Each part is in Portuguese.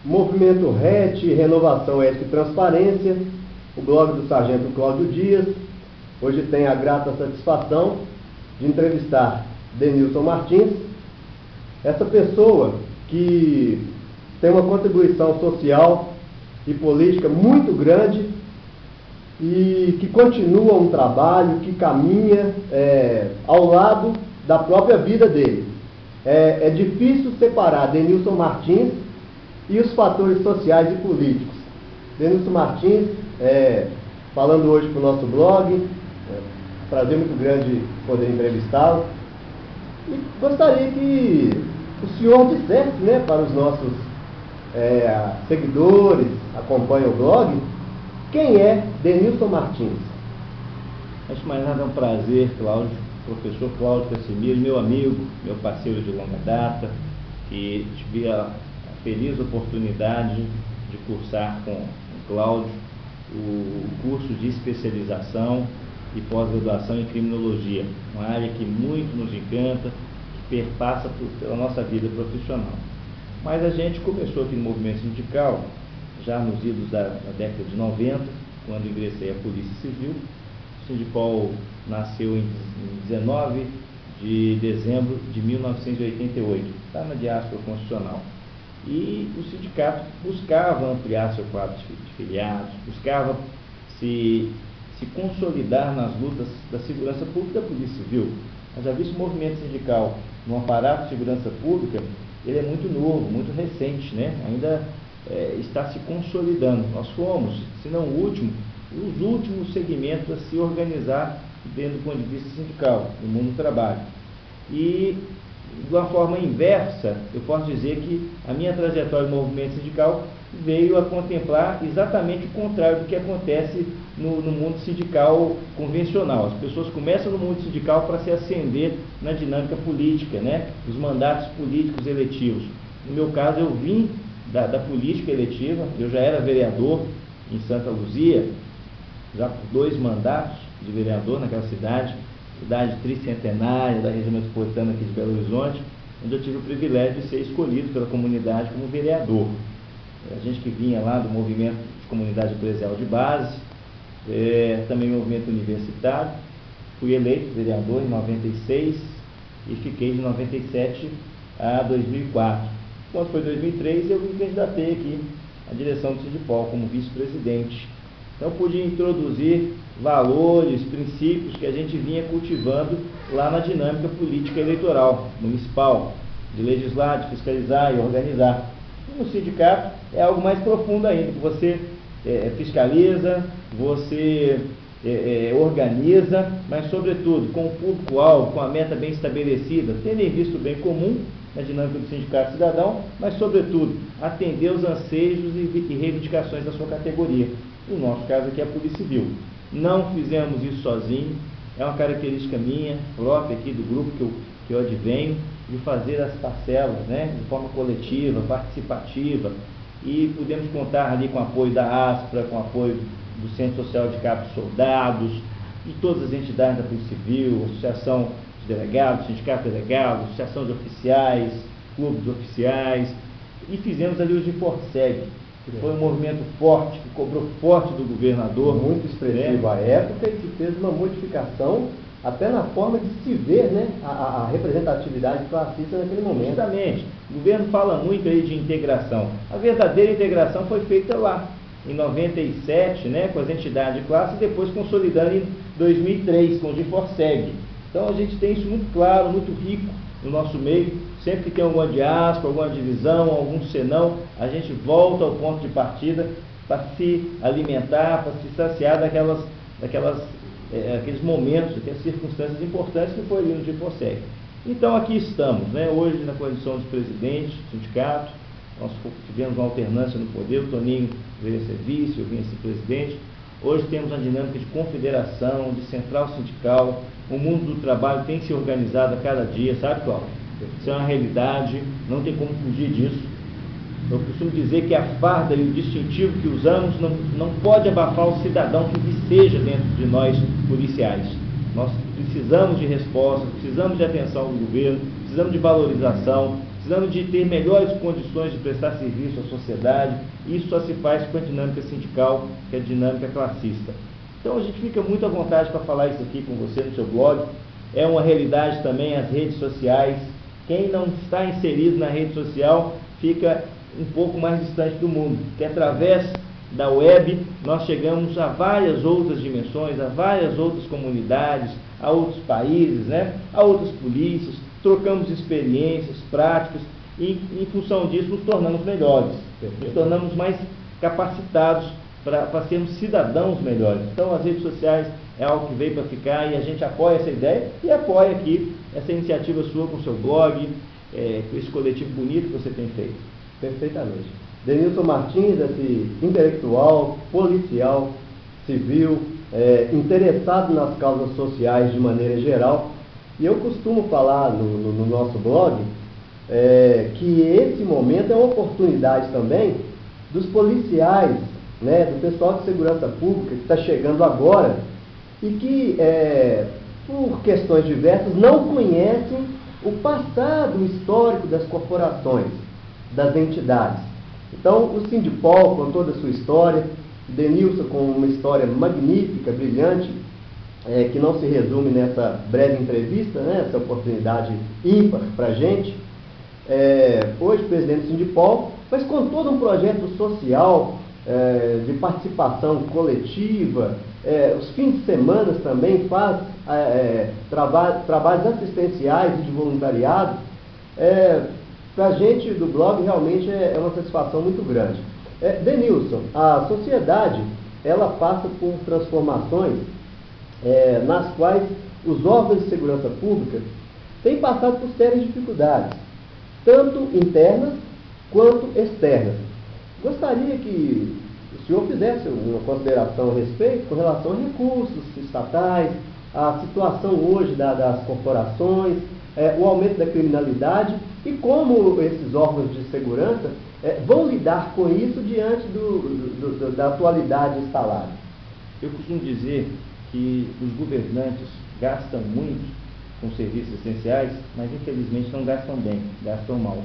Movimento RET, Renovação Ética e Transparência, o blog do Sargento Cláudio Dias. Hoje tem a grata satisfação de entrevistar Denilson Martins, essa pessoa que tem uma contribuição social e política muito grande e que continua um trabalho, que caminha ao lado da própria vida dele. É difícil separar Denilson Martins e os fatores sociais e políticos. Denilson Martins, falando hoje para o nosso blog, prazer muito grande poder entrevistá-lo. E gostaria que o senhor dissesse, para os nossos seguidores, acompanham o blog, quem é Denilson Martins? Antes de mais nada, é um prazer, Cláudio, professor Cláudio Casimiro, meu amigo, meu parceiro de longa data, que tive a feliz oportunidade de cursar com o Cláudio o curso de especialização e pós-graduação em criminologia, uma área que muito nos encanta, que perpassa pela nossa vida profissional. Mas a gente começou aqui no movimento sindical já nos idos da década de 90, quando ingressei à Polícia Civil. O Sindipol nasceu em 19 de dezembro de 1988, está na diáspora constitucional. E o sindicato buscava ampliar seu quadro de filiados, buscava se consolidar nas lutas da segurança pública da Polícia Civil. Mas já visto o movimento sindical no aparato de segurança pública, ele é muito novo, muito recente, ainda está se consolidando. Nós fomos, se não o último, os últimos segmentos a se organizar dentro do ponto de vista sindical, no mundo do trabalho. E, de uma forma inversa, eu posso dizer que a minha trajetória no movimento sindical veio a contemplar exatamente o contrário do que acontece no mundo sindical convencional. As pessoas começam no mundo sindical para se ascender na dinâmica política, dos mandatos políticos eletivos. No meu caso, eu vim da política eletiva, eu já era vereador em Santa Luzia, já por 2 mandatos de vereador naquela cidade tricentenária da região metropolitana aqui de Belo Horizonte, onde eu tive o privilégio de ser escolhido pela comunidade como vereador. A gente que vinha lá do movimento de comunidade eclesial de base, também movimento universitário, fui eleito vereador em 96 e fiquei de 97 a 2004. Quando foi 2003, eu me candidatei aqui à direção do Sindipol como vice-presidente. Então, pude introduzir valores, princípios que a gente vinha cultivando lá na dinâmica política eleitoral, municipal, de legislar, de fiscalizar e organizar. E no sindicato é algo mais profundo ainda, que você fiscaliza, você organiza, mas, sobretudo, com o público-alvo, com a meta bem estabelecida, tendo em vista o bem comum na dinâmica do sindicato cidadão, mas, sobretudo, atender os anseios e reivindicações da sua categoria. No nosso caso aqui é a Polícia Civil. Não fizemos isso sozinho, é uma característica minha, própria aqui do grupo que eu advenho, de fazer as parcelas, de forma coletiva, participativa, e pudemos contar ali com o apoio da ASPRA, com o apoio do Centro Social de Cabos Soldados, de todas as entidades da Polícia Civil, Associação de Delegados, Sindicato de Delegados, Associação de Oficiais, Clube de Oficiais, e fizemos ali os de Fortseg, que foi um movimento forte, que cobrou forte do governador. Muito expressivo à época e que fez uma modificação até na forma de se ver a representatividade classista naquele momento. Justamente. O governo fala muito aí de integração. A verdadeira integração foi feita lá, em 97, com as entidades de classe, e depois consolidando em 2003, com o de Fortseg. Então a gente tem isso muito claro, muito rico no nosso meio. Sempre que tem alguma diáspora, alguma divisão, algum senão, a gente volta ao ponto de partida para se alimentar, para se saciar aqueles momentos, aquelas circunstâncias importantes que foi ali no Fortseg. Então aqui estamos, hoje na condição de presidente do sindicato. Nós tivemos uma alternância no poder, o Toninho veio a ser vice, eu vim a ser presidente. Hoje temos uma dinâmica de confederação, de central sindical. O mundo do trabalho tem se organizado a cada dia, sabe, Cláudio? Isso é uma realidade, não tem como fugir disso. Eu costumo dizer que a farda e o distintivo que usamos não pode abafar o cidadão que viceja dentro de nós, policiais. Nós precisamos de resposta, precisamos de atenção do governo, precisamos de valorização, precisando de ter melhores condições de prestar serviço à sociedade. Isso só se faz com a dinâmica sindical, que é a dinâmica classista. Então a gente fica muito à vontade para falar isso aqui com você no seu blog. É uma realidade também as redes sociais. Quem não está inserido na rede social fica um pouco mais distante do mundo, que através da web nós chegamos a várias outras dimensões, a várias outras comunidades, a outros países, né? A outras polícias, trocamos experiências, práticas e em função disso nos tornamos melhores, nos tornamos mais capacitados para sermos cidadãos melhores. Então as redes sociais é algo que veio para ficar e a gente apoia essa ideia e apoia aqui essa iniciativa sua com o seu blog, com esse coletivo bonito que você tem feito. Perfeitamente. Denilson Martins, esse intelectual, policial, civil, interessado nas causas sociais de maneira geral. E eu costumo falar no nosso blog que esse momento é uma oportunidade também dos policiais, né, do pessoal de segurança pública que está chegando agora e que, por questões diversas, não conhecem o passado histórico das corporações, das entidades. Então, o Sindipol, com toda a sua história, Denilson com uma história magnífica, brilhante, que não se resume nessa breve entrevista, né, essa oportunidade ímpar para a gente, hoje presidente do Sindipol, mas com todo um projeto social, de participação coletiva, os fins de semana também faz trabalhos assistenciais e de voluntariado. Para a gente do blog realmente é uma satisfação muito grande. Denilson, a sociedade ela passa por transformações nas quais os órgãos de segurança pública têm passado por sérias dificuldades, tanto internas quanto externas. Gostaria que o senhor fizesse uma consideração a respeito com relação a recursos estatais, a situação hoje das corporações, o aumento da criminalidade e como esses órgãos de segurança vão lidar com isso diante da atualidade instalada. Eu costumo dizer que os governantes gastam muito com serviços essenciais, mas infelizmente não gastam bem, gastam mal.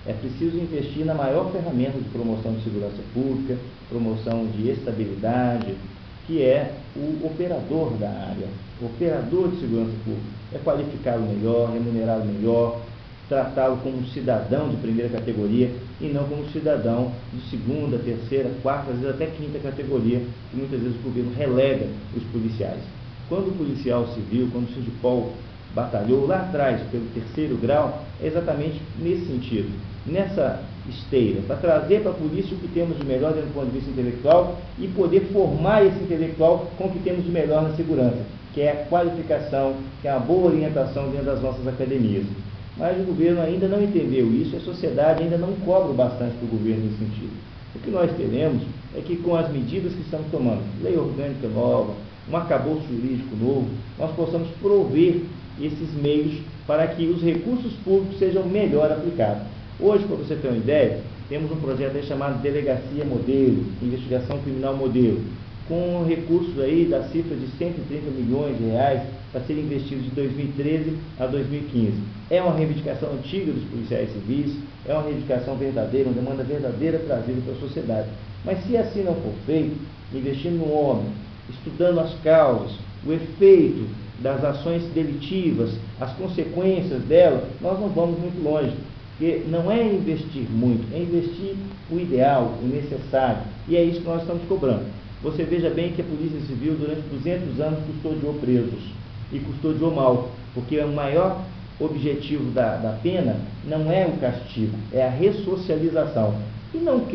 É preciso investir na maior ferramenta de promoção de segurança pública, promoção de estabilidade, que é o operador da área, o operador de segurança pública. É qualificá-lo melhor, remunerá-lo melhor, tratá-lo como um cidadão de primeira categoria e não como um cidadão de segunda, terceira, quarta, às vezes até quinta categoria, que muitas vezes o governo relega os policiais. Quando o policial civil, quando o Sindipol batalhou lá atrás pelo 3º grau, é exatamente nesse sentido, nessa esteira, para trazer para a polícia o que temos de melhor do ponto de vista intelectual e poder formar esse intelectual com o que temos de melhor na segurança, que é a qualificação, que é a boa orientação dentro das nossas academias. Mas o governo ainda não entendeu isso, a sociedade ainda não cobra bastante para o governo nesse sentido. O que nós teremos é que com as medidas que estamos tomando, lei orgânica nova, um arcabouço jurídico novo, nós possamos prover esses meios para que os recursos públicos sejam melhor aplicados. Hoje, para você ter uma ideia, temos um projeto aí chamado Delegacia Modelo, Investigação Criminal Modelo, com recursos aí da cifra de 130 milhões de reais para serem investidos de 2013 a 2015. É uma reivindicação antiga dos policiais civis, é uma reivindicação verdadeira, uma demanda verdadeira trazida para a sociedade. Mas se assim não for feito, investindo no homem, estudando as causas, o efeito das ações delitivas, as consequências delas, nós não vamos muito longe. Porque não é investir muito, é investir o ideal, o necessário. E é isso que nós estamos cobrando. Você veja bem que a Polícia Civil, durante 200 anos, custodiou presos. E custodiou mal. Porque o maior objetivo da pena não é o castigo, é a ressocialização. E não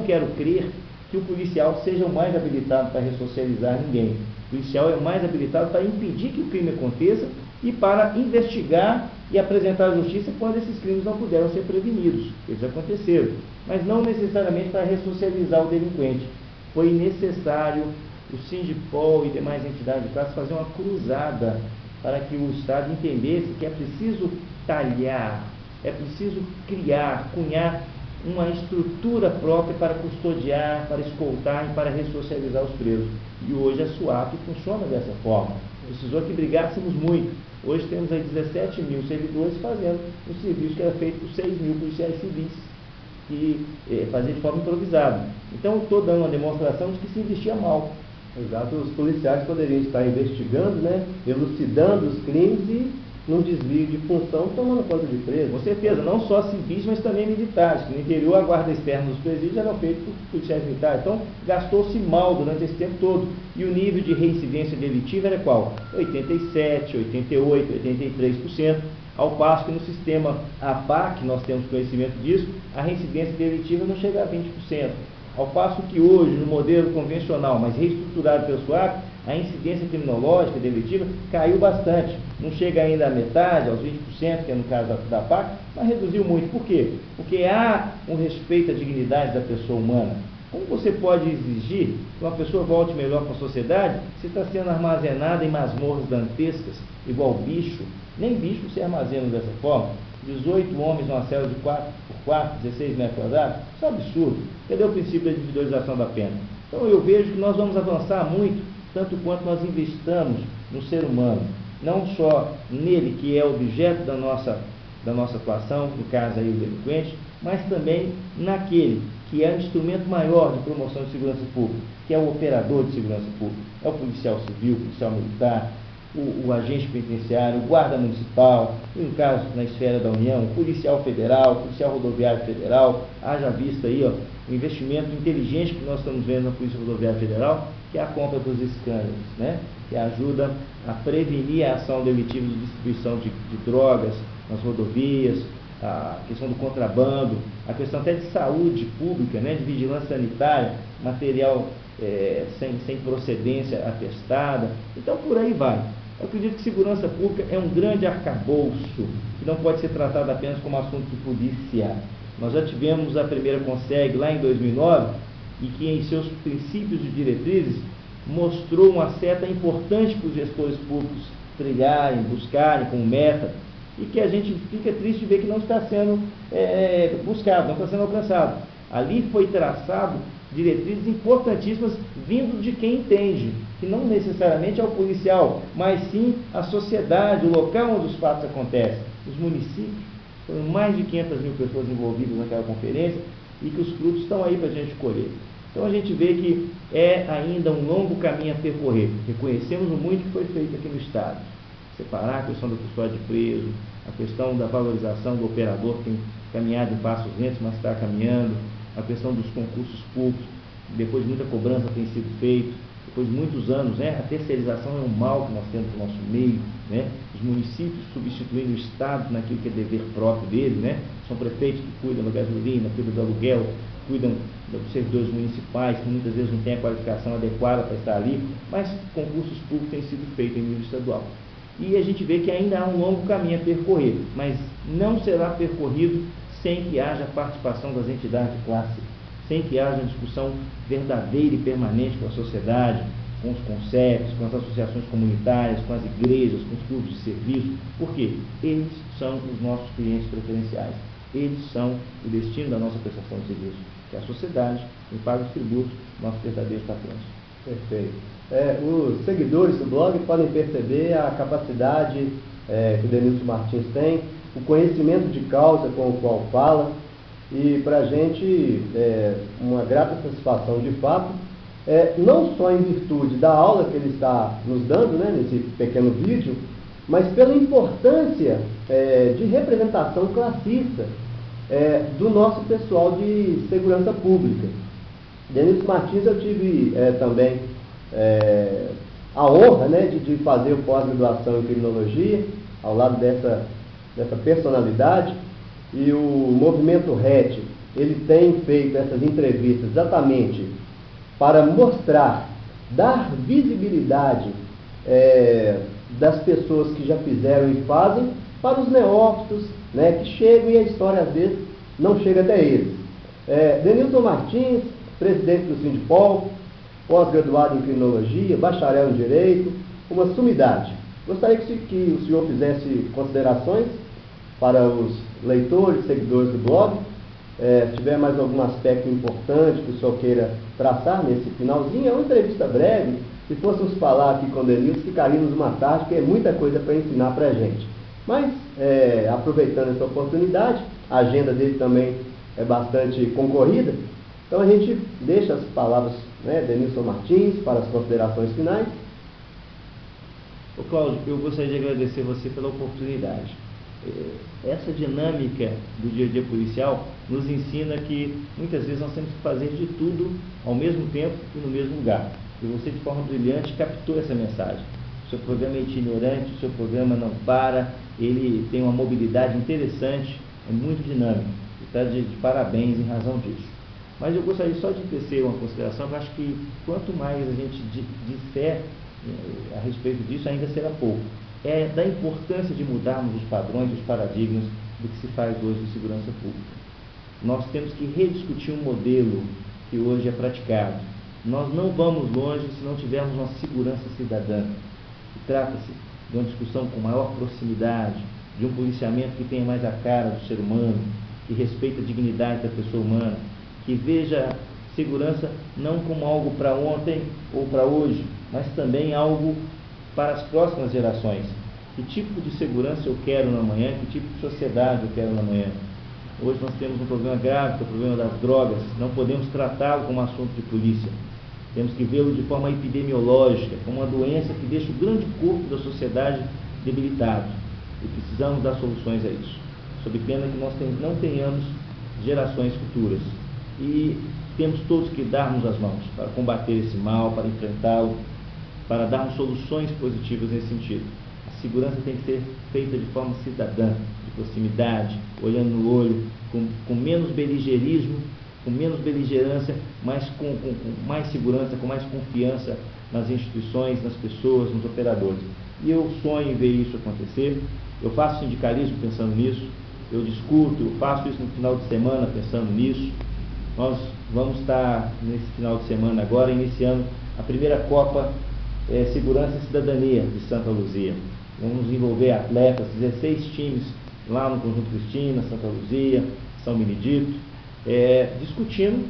quero crer que o policial seja o mais habilitado para ressocializar ninguém. O policial é o mais habilitado para impedir que o crime aconteça e para investigar e apresentar à justiça quando esses crimes não puderam ser prevenidos. Eles aconteceram, mas não necessariamente para ressocializar o delinquente. Foi necessário o Sindipol e demais entidades de classe fazer uma cruzada para que o Estado entendesse que é preciso talhar, é preciso criar, cunhar uma estrutura própria para custodiar, para escoltar e para ressocializar os presos. E hoje a SUAP funciona dessa forma. Precisou que brigássemos muito. Hoje temos aí 17 mil servidores fazendo um serviço que era feito por 6 mil policiais civis, que fazia de forma improvisada. Então, estou dando uma demonstração de que se investia mal. Exato, os policiais poderiam estar investigando, né, elucidando os crimes e, num desvio de função, tomando conta de preso. Com certeza, não só civis, mas também militares, que no interior a guarda externa dos presídios era feita por policiais militares. Então, gastou-se mal durante esse tempo todo. E o nível de reincidência delitiva era qual? 87%, 88%, 83%. Ao passo que no sistema APAC, nós temos conhecimento disso, a reincidência delitiva não chega a 20%. Ao passo que hoje, no modelo convencional, mas reestruturado pelo SWAP, a incidência criminológica delitiva caiu bastante. Não chega ainda à metade, aos 20%, que é no caso da APAC, mas reduziu muito. Por quê? Porque há um respeito à dignidade da pessoa humana. Como você pode exigir que uma pessoa volte melhor para a sociedade se está sendo armazenada em masmorras dantescas, igual bicho? Nem bicho se armazena dessa forma. 18 homens numa cela de 4x4, 16 metros quadrados, isso é um absurdo. Cadê o princípio da individualização da pena? Então eu vejo que nós vamos avançar muito, tanto quanto nós investamos no ser humano, não só nele que é objeto da nossa atuação, no caso aí o delinquente, mas também naquele que é um instrumento maior de promoção de segurança pública, que é o operador de segurança pública, é o policial civil, o policial militar, o agente penitenciário, o guarda municipal, e no caso, na esfera da União, o policial federal, o policial rodoviário federal. Haja vista aí, ó, o investimento inteligente que nós estamos vendo na Polícia Rodoviária Federal, que é a compra dos scanners, né, que ajuda a prevenir a ação delitiva de distribuição de drogas nas rodovias, a questão do contrabando, a questão até de saúde pública, né, de vigilância sanitária, material sem procedência atestada. Então, por aí vai. Eu acredito que segurança pública é um grande arcabouço, que não pode ser tratado apenas como assunto de polícia. Nós já tivemos a primeira CONSEG lá em 2009, e que em seus princípios e diretrizes mostrou uma seta importante para os gestores públicos trilharem, buscarem como meta, e que a gente fica triste de ver que não está sendo buscado, não está sendo alcançado. Ali foi traçado diretrizes importantíssimas vindo de quem entende, que não necessariamente é o policial, mas sim a sociedade, o local onde os fatos acontecem. Os municípios, foram mais de 500 mil pessoas envolvidas naquela conferência, e que os frutos estão aí para a gente colher. Então a gente vê que é ainda um longo caminho a percorrer. Reconhecemos o muito que foi feito aqui no Estado. Separar a questão da custódia de preso, a questão da valorização do operador, que tem caminhado em passos lentos, mas está caminhando, a questão dos concursos públicos, depois de muita cobrança tem sido feito, depois de muitos anos, né, a terceirização é um mal que nós temos no nosso meio, né, os municípios substituindo o Estado naquilo que é dever próprio dele, né, são prefeitos que cuidam da gasolina, cuidam do aluguel, cuidam dos servidores municipais, que muitas vezes não têm a qualificação adequada para estar ali, mas concursos públicos têm sido feitos em nível estadual. E a gente vê que ainda há um longo caminho a percorrer, mas não será percorrido sem que haja participação das entidades de classe, sem que haja uma discussão verdadeira e permanente com a sociedade, com os conselhos, com as associações comunitárias, com as igrejas, com os clubes de serviço, porque eles são os nossos clientes preferenciais, eles são o destino da nossa prestação de serviço, que é a sociedade, quem paga os tributos, nossos verdadeiros patrões. Perfeito. Os seguidores do blog podem perceber a capacidade que o Denilson Martins tem, o conhecimento de causa com o qual fala, e para a gente uma grata satisfação de fato, não só em virtude da aula que ele está nos dando, né, nesse pequeno vídeo, mas pela importância de representação classista do nosso pessoal de segurança pública. Denilson Martins, eu tive também a honra, né, de fazer o pós-graduação em criminologia, ao lado dessa personalidade, e o movimento RET, ele tem feito essas entrevistas exatamente para mostrar, dar visibilidade das pessoas que já fizeram e fazem para os neófitos, né, que chegam e a história às vezes não chega até eles. Denilson Martins, presidente do Sindipol, pós-graduado em criminologia, bacharel em direito, uma sumidade. Gostaria que o senhor fizesse considerações para os leitores, seguidores do blog. Se tiver mais algum aspecto importante que o senhor queira traçar nesse finalzinho, é uma entrevista breve, Se fôssemos falar aqui com o Denilson, ficaríamos uma tarde, porque é muita coisa para ensinar para a gente. Mas, aproveitando essa oportunidade, a agenda dele também é bastante concorrida, então a gente deixa as palavras, Denilson Martins, para as considerações finais. Ô Cláudio, eu gostaria de agradecer você pela oportunidade. Essa dinâmica do dia a dia policial nos ensina que muitas vezes nós temos que fazer de tudo ao mesmo tempo e no mesmo lugar. E você, de forma brilhante, captou essa mensagem. O seu programa é itinerante, o seu programa não para, ele tem uma mobilidade interessante, é muito dinâmico. E está de parabéns em razão disso. Mas eu gostaria só de tecer uma consideração, que eu acho que quanto mais a gente disser a respeito disso, ainda será pouco. É da importância de mudarmos os padrões, os paradigmas do que se faz hoje de segurança pública. Nós temos que rediscutir um modelo que hoje é praticado. Nós não vamos longe se não tivermos uma segurança cidadã. Trata-se de uma discussão com maior proximidade, de um policiamento que tenha mais a cara do ser humano, que respeite a dignidade da pessoa humana, que veja segurança não como algo para ontem ou para hoje, mas também algo para as próximas gerações. Que tipo de segurança eu quero na manhã, que tipo de sociedade eu quero na manhã. Hoje nós temos um problema grave, que é o problema das drogas, não podemos tratá-lo como assunto de polícia. Temos que vê-lo de forma epidemiológica, como uma doença que deixa o grande corpo da sociedade debilitado. E precisamos dar soluções a isso, sob pena que nós não tenhamos gerações futuras. E temos todos que darmos as mãos para combater esse mal, para enfrentá-lo, para darmos soluções positivas nesse sentido. A segurança tem que ser feita de forma cidadã, de proximidade, olhando no olho, com menos beligerismo, com menos beligerância, mas com mais segurança, com mais confiança nas instituições, nas pessoas, nos operadores. E eu sonho em ver isso acontecer. Eu faço sindicalismo pensando nisso, eu discuto, eu faço isso no final de semana pensando nisso. Nós vamos estar nesse final de semana agora iniciando a primeira Copa Segurança e Cidadania de Santa Luzia. Vamos envolver atletas, 16 times lá no Conjunto Cristina, Santa Luzia, São Benedito, discutindo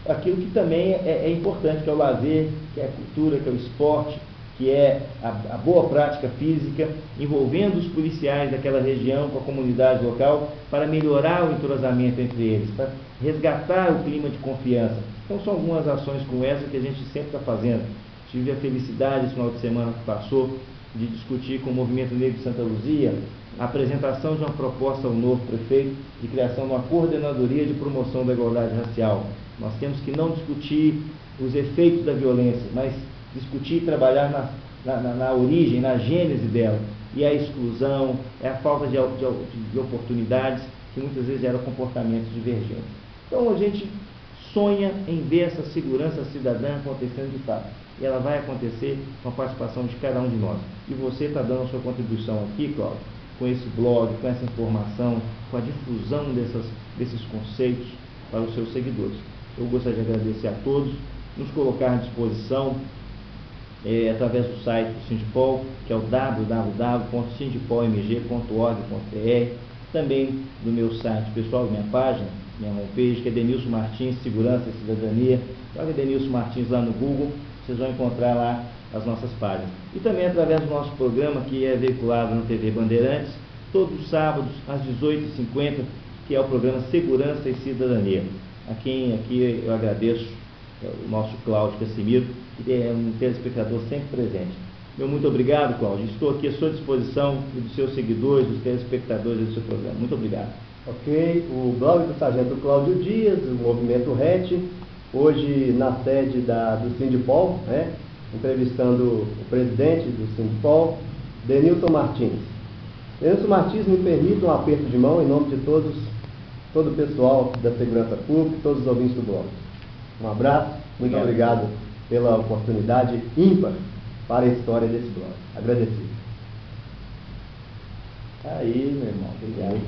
aquilo que também é importante, que é o lazer, que é a cultura, que é o esporte, que é a boa prática física, envolvendo os policiais daquela região com a comunidade local, para melhorar o entrosamento entre eles, para resgatar o clima de confiança. Então são algumas ações como essa que a gente sempre está fazendo. Tive a felicidade, esse final de semana que passou, de discutir com o Movimento Negro de Santa Luzia a apresentação de uma proposta ao novo prefeito de criação de uma coordenadoria de promoção da igualdade racial. Nós temos que não discutir os efeitos da violência, mas discutir e trabalhar na origem, na gênese dela. E a exclusão, é a falta de oportunidades, que muitas vezes geram comportamentos divergentes. Então a gente sonha em ver essa segurança cidadã acontecendo de fato. E ela vai acontecer com a participação de cada um de nós. E você está dando a sua contribuição aqui, Cláudio, com esse blog, com essa informação, com a difusão desses conceitos para os seus seguidores. Eu gostaria de agradecer a todos, nos colocar à disposição através do site do Sindipol, que é o www.sindipolmg.org.br, também do meu site pessoal, minha página, minha homepage, que é Denilson Martins, Segurança e Cidadania. Joga Denilson Martins lá no Google, vocês vão encontrar lá as nossas páginas. E também através do nosso programa, que é veiculado na TV Bandeirantes, todos os sábados, às 18h50, que é o programa Segurança e Cidadania. A quem aqui eu agradeço, o nosso Cláudio Casimiro, que é um telespectador sempre presente. Meu muito obrigado, Cláudio. Estou aqui à sua disposição e dos seus seguidores, dos telespectadores do seu programa. Muito obrigado. Ok, o blog do Sargento Cláudio Dias, o Movimento RET, hoje na sede do Sindipol, entrevistando o presidente do Sindipol, Denilson Martins. Denilson Martins, me permita um aperto de mão em nome de todo o pessoal da Segurança Pública, todos os ouvintes do blog. Um abraço, muito obrigado pela oportunidade ímpar para a história desse blog. Agradecido. Aí, meu irmão, obrigado.